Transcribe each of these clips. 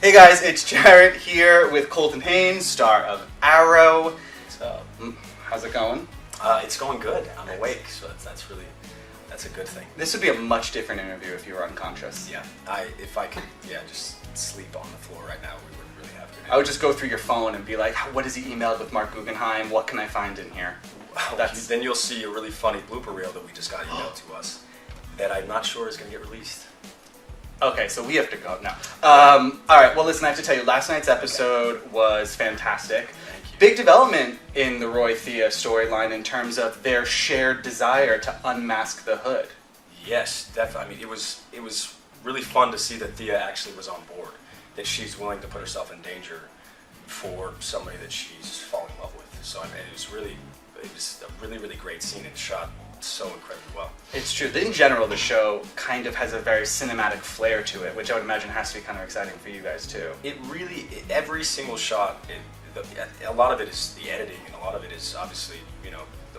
Hey guys, it's Jarrett here with Colton Haynes, star of Arrow. So, how's it going? It's going good. I'm awake, so that's a good thing. This would be a much different interview if you were unconscious. Yeah, if I could, just sleep on the floor right now, we wouldn't really have good. I would just go through your phone and be like, what has he emailed with Mark Guggenheim? What can I find in here? Then you'll see a really funny blooper reel that we just got emailed to us that I'm not sure is going to get released. Okay, so we have to go now. All right, well listen, I have to tell you, last night's episode was fantastic. Thank you. Big development in the Roy Thea storyline in terms of their shared desire to unmask the hood. Yes, definitely. I mean, it was really fun to see that Thea actually was on board, that she's willing to put herself in danger for somebody that she's falling in love with. So I mean, it was a really, really great scene and shot so incredibly well. It's true. In general, the show kind of has a very cinematic flair to it, which I would imagine has to be kind of exciting for you guys too. Every single shot, a lot of it is the editing, and a lot of it is obviously,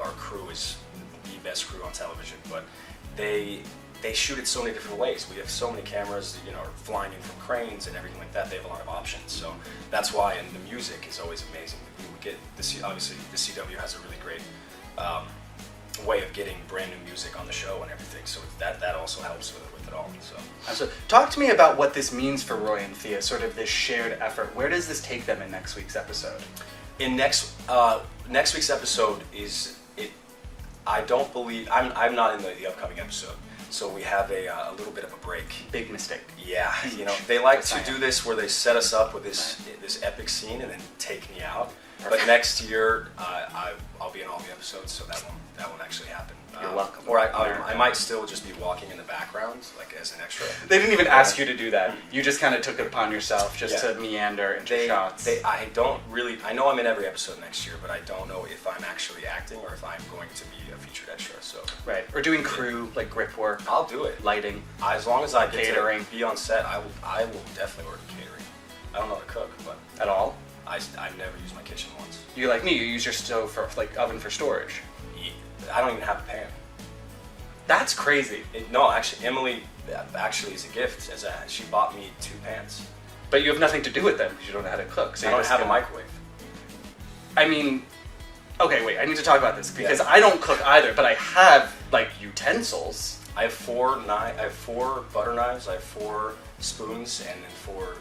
our crew is the best crew on television, but they shoot it so many different ways. We have so many cameras, flying in from cranes and everything like that. They have a lot of options, so that's why. And the music is always amazing. Obviously the CW has a really great way of getting brand new music on the show and everything, so that also helps with it all. So talk to me about what this means for Roy and Thea, sort of this shared effort. Where does this take them in next week's episode? In next week's episode I don't believe I'm not in the upcoming episode, so we have a little bit of a break. Big mistake. Yeah, they like to do this where they set us up with this epic scene and then take me out. Perfect. But next year, I'll be in all the episodes, so that won't actually happen. You're welcome. Or I might still just be walking in the background, like as an extra. They didn't even ask you to do that. You just kind of took it upon yourself just to meander into shots. I know I'm in every episode next year, but I don't know if I'm actually acting or if I'm going to be a featured extra. So right, or doing crew like grip work. I'll do it. Lighting. As long as I get catering. To be on set, I will definitely work catering. I don't know how to cook, but at all. I've never used my kitchen once. You're like me. You use your stove for oven for storage. I don't even have a pan. That's crazy. No, actually, Emily is a gift. She bought me 2 pans. But you have nothing to do with them because you don't know how to cook. So I don't have a microwave. I mean, okay, wait. I need to talk about this because I don't cook either, but I have utensils. I have 4 butter knives. I have 4 spoons and then 4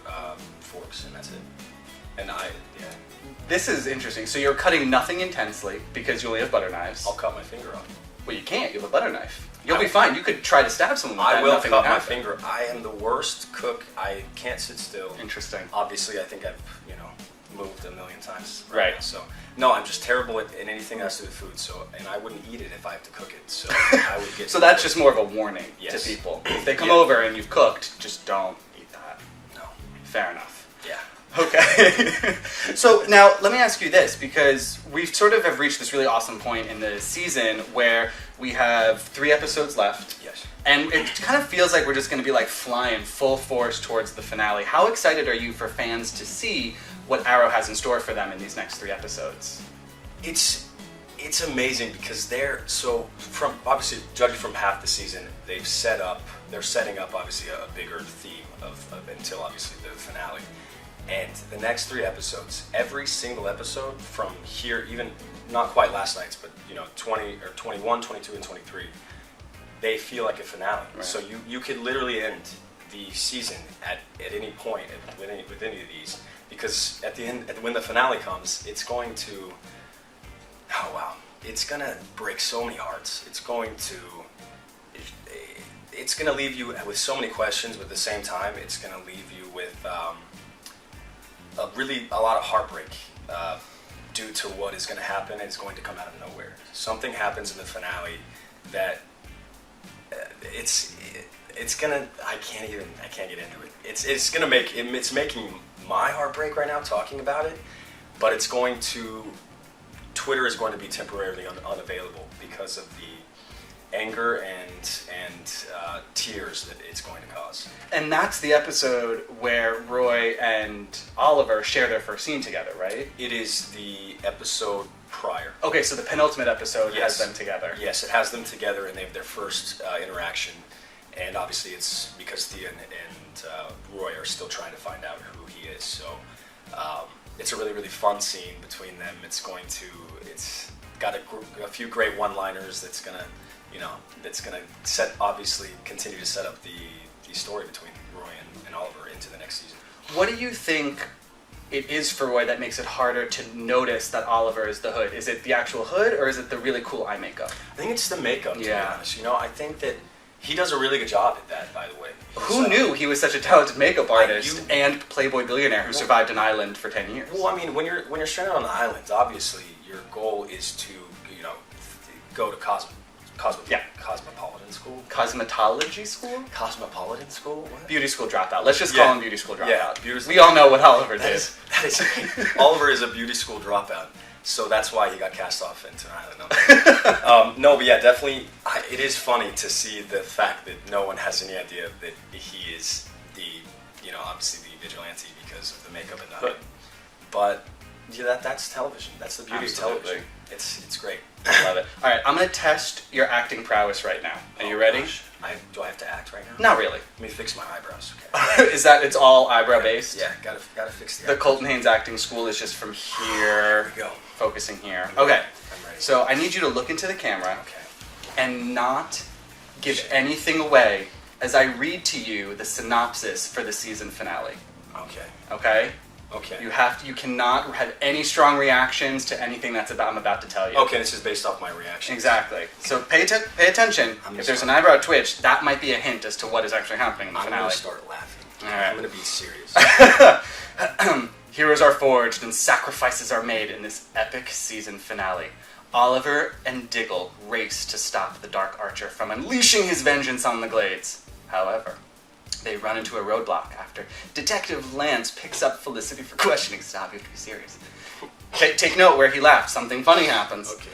forks, and that's it. And This is interesting. So you're cutting nothing intensely because you only have butter knives. I'll cut my finger off. Well, you can't. You have a butter knife. You'll be fine. You could try to stab someone with that. I will cut my finger. I am the worst cook. I can't sit still. Interesting. Obviously, I think I've moved a million times. Right. Now, so no, I'm just terrible at anything that has to do with food. So, and I wouldn't eat it if I have to cook it. So I would get. So that's just more of a warning to people. If they come over and you've cooked, just don't eat that. No. Fair enough. Yeah. Okay. So now let me ask you this, because we sort of have reached this really awesome point in the season where we have 3 episodes left. Yes. And it kind of feels like we're just going to be flying full force towards the finale. How excited are you for fans to see what Arrow has in store for them in these next 3 episodes? It's amazing because obviously judging from half the season, they're setting up obviously a bigger theme of until obviously the finale. And the next 3 episodes, every single episode from here, even not quite last night's, but 21, 22, and 23, they feel like a finale. Right. So you could literally end the season at any point with any of these, because at the end, when the finale comes, it's going to break so many hearts. It's going to leave you with so many questions, but at the same time, it's going to leave you with a lot of heartbreak due to what is going to happen, and it's going to come out of nowhere. Something happens in the finale that it's gonna. I can't get into it. It's making my heart break right now talking about it, but it's going to. Twitter is going to be temporarily unavailable because of the anger and tears that it's going to cause. And that's the episode where Roy and Oliver share their first scene together, right? It is the episode prior. Okay, so the penultimate episode has them together. Yes, it has them together, and they have their first interaction. And obviously it's because Thea and Roy are still trying to find out who he is. So it's a really, really fun scene between them. It's got a few great one-liners that's gonna continue to set up the story between Roy and Oliver into the next season. What do you think it is for Roy that makes it harder to notice that Oliver is the Hood? Is it the actual Hood, or is it the really cool eye makeup? I think it's the makeup, to be honest. I think that he does a really good job at that, by the way. Who knew he was such a talented makeup artist and Playboy billionaire who survived an island for 10 years? Well, I mean, when you're stranded on an island, obviously your goal is to, go to cosmopolitan school? Cosmetology school? Cosmopolitan school? What? Beauty school dropout. Let's just call him beauty school dropout. Yeah, we all know what Oliver did. That is Oliver is a beauty school dropout, so that's why he got cast off into an island. No, but yeah, definitely, it is funny to see the fact that no one has any idea that he is obviously the vigilante because of the makeup and the hood. But yeah, that's television. That's the beauty of television. It's great. I love it. All right, I'm going to test your acting prowess right now. Are you ready? Gosh. Do I have to act right now? Not really. Let me fix my eyebrows. Okay. It's all eyebrow based? Yeah, gotta fix the eyebrows. Colton Haynes acting school is just from here. Here we go. Focusing here. Okay. I'm ready. So I need you to look into the camera and not give anything away as I read to you the synopsis for the season finale. Okay. Okay? Okay. You cannot have any strong reactions to anything I'm about to tell you. Okay, this is based off my reaction. Exactly. So pay attention. If there's an eyebrow twitch, that might be a hint as to what is actually happening in the finale. I'm going to start laughing. All right. I'm going to be serious. Heroes are forged and sacrifices are made in this epic season finale. Oliver and Diggle race to stop the Dark Archer from unleashing his vengeance on the Glades. However, they run into a roadblock after Detective Lance picks up Felicity for questioning. Stop, you have to be serious. Take note where he laughed. Something funny happens. Okay.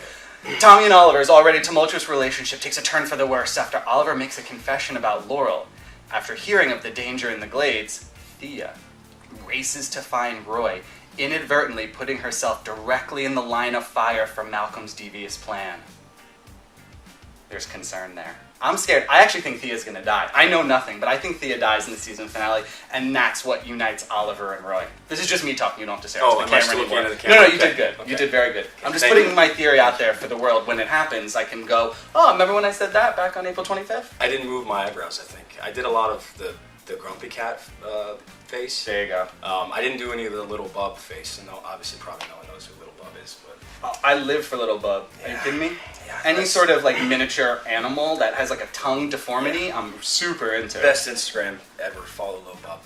Tommy and Oliver's already tumultuous relationship takes a turn for the worse after Oliver makes a confession about Laurel. After hearing of the danger in the Glades, Thea races to find Roy, inadvertently putting herself directly in the line of fire for Malcolm's devious plan. There's concern there. I'm scared. I actually think Thea's going to die. I know nothing, but I think Thea dies in the season finale, and that's what unites Oliver and Roy. This is just me talking. You don't have to say it to the camera anymore. The camera? No, you did good. Okay. You did very good. I'm just putting my theory out there for the world. When it happens, I can go, oh, remember when I said that back on April 25th? I didn't move my eyebrows, I think. I did a lot of the grumpy cat face. There you go. I didn't do any of the little bub face, and obviously probably no one knows who little bub is, but... I live for Little Bub. Are you kidding me? Yeah, any sort of like miniature animal that has like a tongue deformity, I'm super into. Best Instagram ever. Follow Little Bub.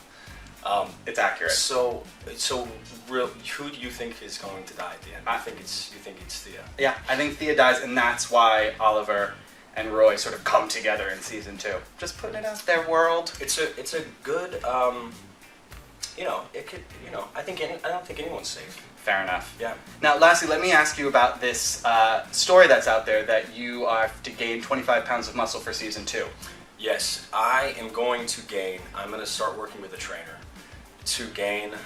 It's accurate. So who do you think is going to die at the end? You think it's Thea? Yeah, I think Thea dies, and that's why Oliver and Roy sort of come together in season 2. Just putting it out there, world. It's a good. It could. I don't think anyone's safe. Fair enough. Yeah. Now, lastly, let me ask you about this story that's out there that you are to gain 25 pounds of muscle for season 2. Yes, I am going to gain. I'm going to start working with a trainer to gain.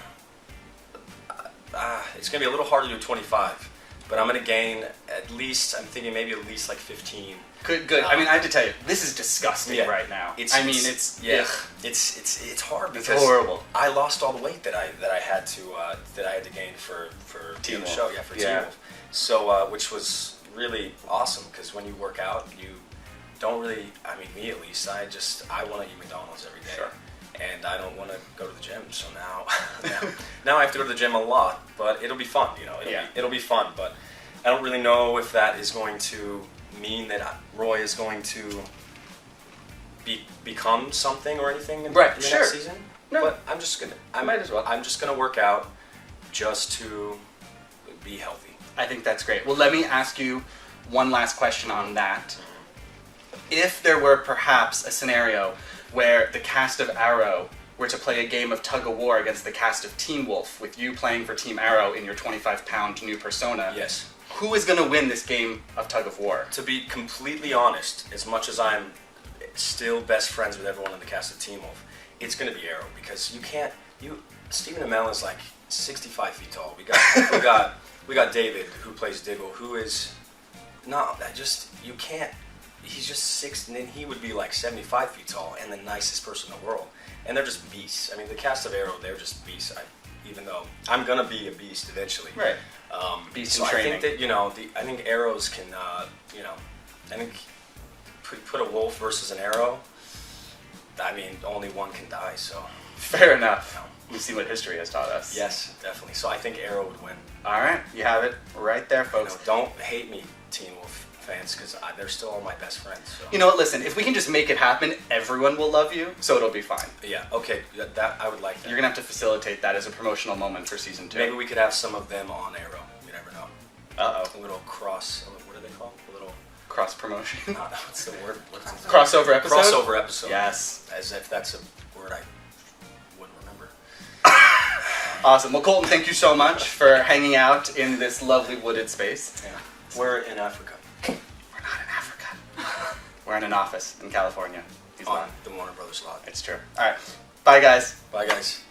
It's going to be a little harder to do 25, but I'm going to gain at least. I'm thinking maybe at least like 15. Good. I mean, I have to tell you, this is disgusting right now. It's hard because it's horrible. I lost all the weight that I had to gain for Teen the Wolf. show. Yeah, for Teen Wolf. So which was really awesome because when you work out, you don't really. I mean, me at least. I want to eat McDonald's every day. Sure. And I don't want to go to the gym, so now I have to go to the gym a lot. But it'll be fun, It'll be fun, but I don't really know if that is going to mean that Roy is going to become something or anything in the next season. No, but I'm just gonna work out just to be healthy. I think that's great. Well, let me ask you one last question on that. If there were perhaps a scenario where the cast of Arrow were to play a game of tug-of-war against the cast of Teen Wolf, with you playing for Team Arrow in your 25-pound new persona, yes. Who is going to win this game of tug-of-war? To be completely honest, as much as I'm still best friends with everyone in the cast of Teen Wolf, it's going to be Arrow, because Stephen Amell is like 65 feet tall. We got David, who plays Diggle, who is you can't. He's just 6, and then he would be like 75 feet tall and the nicest person in the world. And they're just beasts. I mean, the cast of Arrow, they're just beasts. So I'm gonna be a beast eventually. Right. Beast so in training. I think that I think arrows can I think put a wolf versus an arrow. I mean, only one can die. So Fair enough. We see what history has taught us. yes, definitely. So I think arrow would win. All right, you have it right there, folks. Don't hate me, Teen Wolf fans, because they're still all my best friends. So. You know what? Listen, if we can just make it happen, everyone will love you, so it'll be fine. Yeah. Okay. That I would like that. You're gonna have to facilitate that as a promotional moment for season 2. Maybe we could have some of them on arrow. You never know. Uh-oh. A little cross. What are they called? A little. Cross promotion. What's the word? Crossover episode. Crossover episode. Yes. As if that's a word I wouldn't remember. Awesome. Well, Colton, thank you so much for hanging out in this lovely wooded space. Yeah. We're in Africa. We're not in Africa. We're in an office in California. He's On not. the Warner Brothers lot. It's true. All right. Bye, guys. Bye, guys.